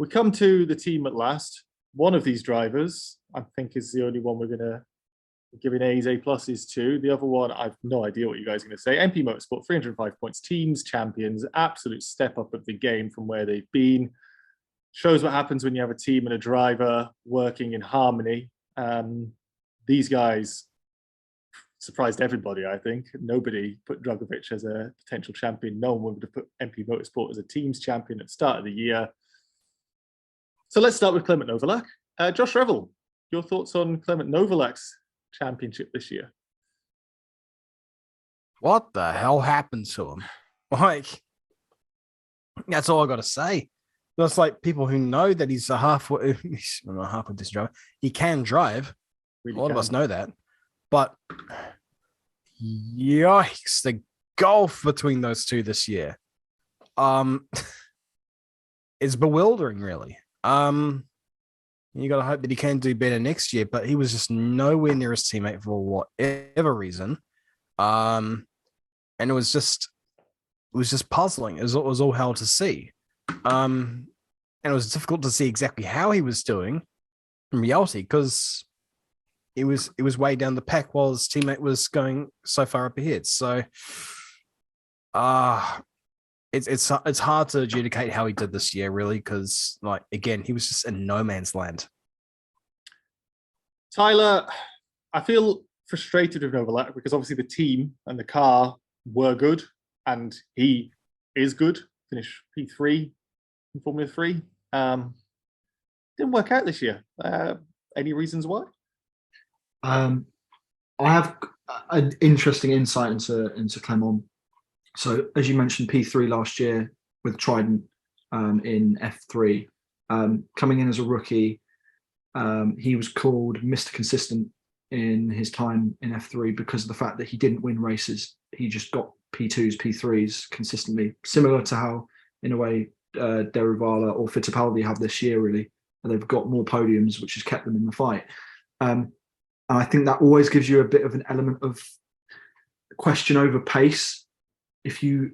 we come to the team at last. One of these drivers, I think, is the only one we're going to give an A's, A pluses to. The other one, I've no idea what you guys are going to say. MP Motorsport, 305 points, teams, champions, absolute step up of the game from where they've been. Shows what happens when you have a team and a driver working in harmony. These guys surprised everybody, I think. Nobody put Drugovich as a potential champion. No one would have put MP Motorsport as a team's champion at the start of the year. So let's start with Clement Novalak. Josh Revell, your thoughts on Clement Novalak's championship this year? What the hell happened to him? Like, that's all I got to say. That's like people who know that he's he's not halfway decent driver. He can drive. Really a lot can. of us know that. But yikes, the gulf between those two this year is bewildering, really. You got to hope that he can do better next year, but he was just nowhere near his teammate for whatever reason. And it was just puzzling. It was all hell to see. And it was difficult to see exactly how he was doing in reality, because it was way down the pack while his teammate was going so far up ahead. So it's hard to adjudicate how he did this year, really, because, like, again, he was just in no man's land. Tyler, I feel frustrated with Novalak because obviously the team and the car were good, and he is good. Finished P3 in Formula 3. Didn't work out this year. Any reasons why? I have an interesting insight into Clement. So, as you mentioned, P3 last year with Trident in F3. Coming in as a rookie, he was called Mr. Consistent in his time in F3 because of the fact that he didn't win races. He just got P2s, P3s consistently, similar to how, in a way, Revell or Fittipaldi have this year, really. And they've got more podiums, which has kept them in the fight. And I think that always gives you a bit of an element of question over pace. If you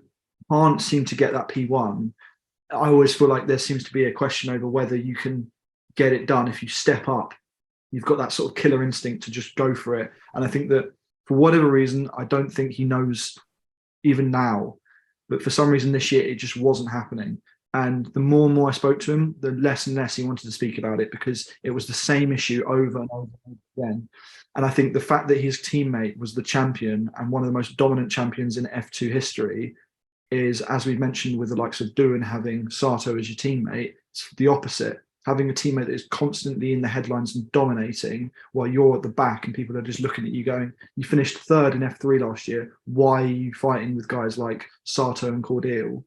can't seem to get that P1, I always feel like there seems to be a question over whether you can get it done. If you step up, you've got that sort of killer instinct to just go for it. And I think that for whatever reason, I don't think he knows even now, but for some reason this year, it just wasn't happening. And the more and more I spoke to him, the less and less he wanted to speak about it, because it was the same issue over and over again. And I think the fact that his teammate was the champion and one of the most dominant champions in F2 history is, as we've mentioned with the likes of Doohan having Sato as your teammate, it's the opposite. Having a teammate that is constantly in the headlines and dominating while you're at the back and people are just looking at you going, you finished third in F3 last year. Why are you fighting with guys like Sato and Cordeal?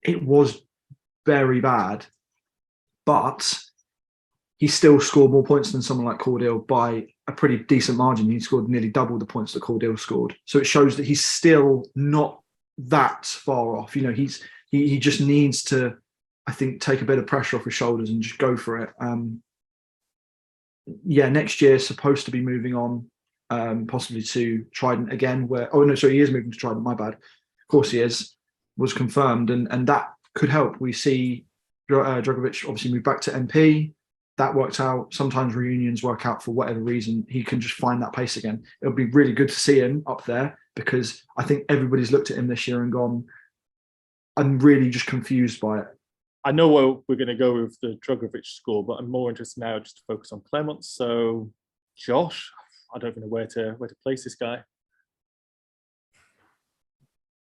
It was very bad, but he still scored more points than someone like Cordeal by a pretty decent margin. He scored nearly double the points that Cordeal scored. So it shows that he's still not that far off. You know, he just needs to, I think, take a bit of pressure off his shoulders and just go for it. Next year is supposed to be moving on, possibly to Trident again. He is moving to Trident. My bad. Of course he is. Was confirmed, and that could help. We see Drugovich obviously move back to MP. That worked out. Sometimes reunions work out for whatever reason. He can just find that pace again. It'll be really good to see him up there, because I think everybody's looked at him this year and gone, I'm really just confused by it. I know where we're going to go with the Drugovich score, but I'm more interested now just to focus on Clement. So, Josh, I don't even know where to place this guy.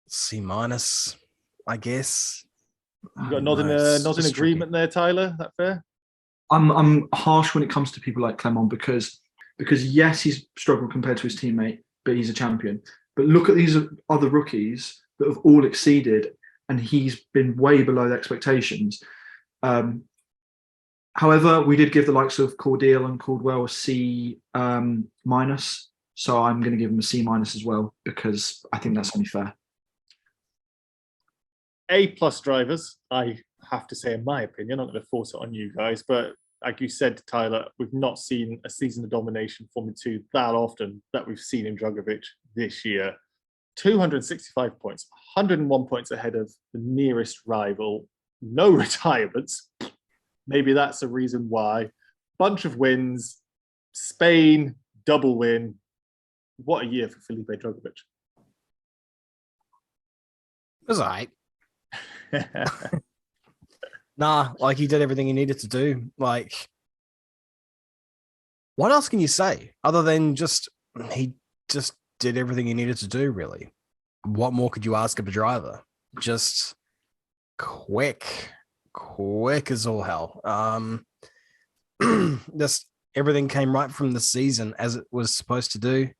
C-, I guess. You got not in agreement there, Tyler. That fair? I'm harsh when it comes to people like Clement because yes, he's struggled compared to his teammate, but he's a champion. But look at these other rookies that have all exceeded, and he's been way below the expectations. However, we did give the likes of Cordeal and Caldwell a C-, so I'm going to give him a C- as well, because I think that's only fair. A+ drivers, I have to say, in my opinion, I'm not going to force it on you guys, but like you said, Tyler, we've not seen a season of domination Formula 2 that often that we've seen in Drugovich this year. 265 points, 101 points ahead of the nearest rival. no retirements. Maybe that's a reason why. Bunch of wins, Spain, double win. What a year for Felipe Drugovich. It was all right. Nah, like he did everything he needed to do. Like, what else can you say other than just he just did everything he needed to do, really? What more could you ask of a driver? Just quick as all hell. Just everything came right from the season as it was supposed to do.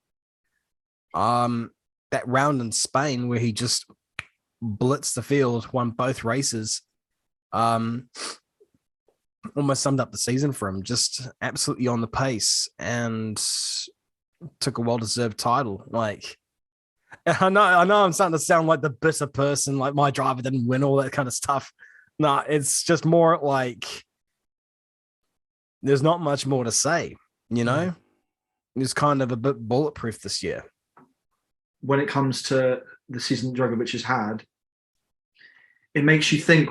That round in Spain where he just blitzed the field, won both races, almost summed up the season for him. Just absolutely on the pace and took a well-deserved title. Like, I know I'm starting to sound like the bitter person, like my driver didn't win, all that kind of stuff. Nah, it's just more like there's not much more to say, you know? It's kind of a bit bulletproof this year. When it comes to the season Drugovich has had, it makes you think,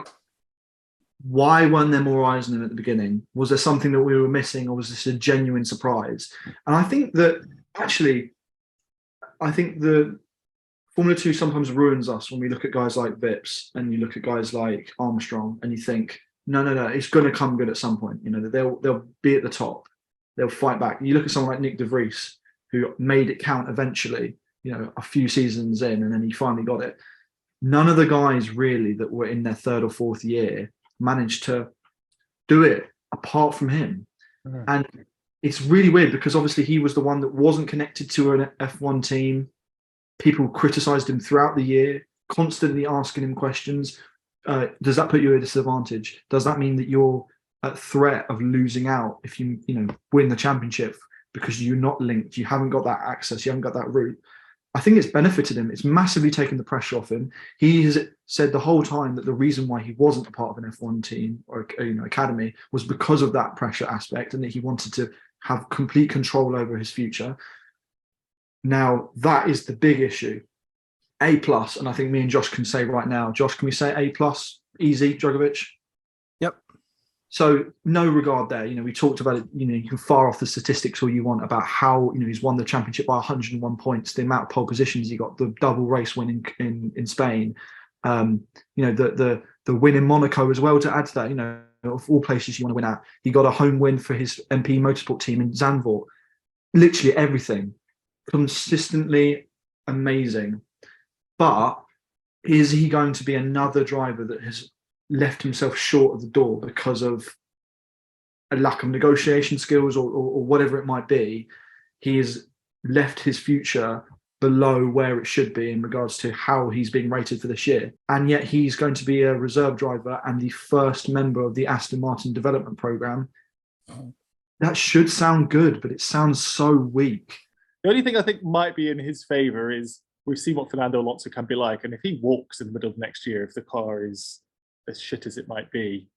why weren't there more eyes on him at the beginning? Was there something that we were missing, or was this a genuine surprise? And I think that actually, the Formula 2 sometimes ruins us when we look at guys like Vips and you look at guys like Armstrong and you think, no, it's going to come good at some point. You know, they'll be at the top. They'll fight back. You look at someone like Nick de Vries, who made it count eventually, you know, a few seasons in, and then he finally got it. None of the guys really that were in their third or fourth year managed to do it apart from him. Mm-hmm. And it's really weird because obviously he was the one that wasn't connected to an F1 team. People criticized him throughout the year, constantly asking him questions. Does that put you at a disadvantage? Does that mean that you're at threat of losing out if you win the championship because you're not linked, you haven't got that access, you haven't got that route? I think it's benefited him. It's massively taken the pressure off him. He has said the whole time that the reason why he wasn't a part of an F1 team or academy was because of that pressure aspect, and that he wanted to have complete control over his future. Now, that is the big issue. A+, and I think me and Josh can say right now, Josh, can we say A+, easy, Drugovich? Yep. So no regard there. You know, we talked about it, you can fire off the statistics all you want about how, he's won the championship by 101 points, the amount of pole positions he got, the double race win in Spain, the win in Monaco as well, to add to that, of all places you want to win at. He got a home win for his MP Motorsport team in Zandvoort. Literally everything. Consistently amazing. But is he going to be another driver that has left himself short of the door because of a lack of negotiation skills or whatever it might be? He has left his future below where it should be in regards to how he's being rated for this year. And yet he's going to be a reserve driver and the first member of the Aston Martin development program. That should sound good, but it sounds so weak. The only thing I think might be in his favour is we've seen what Fernando Alonso can be like. And if he walks in the middle of next year, if the car is as shit as it might be,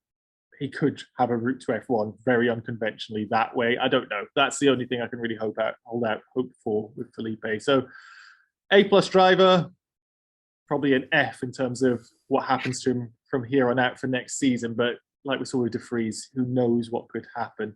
he could have a route to F1 very unconventionally that way. I don't know. That's the only thing I can really hold out hope for with Felipe. So A+ driver, probably an F in terms of what happens to him from here on out for next season. But like we saw with de Vries, who knows what could happen.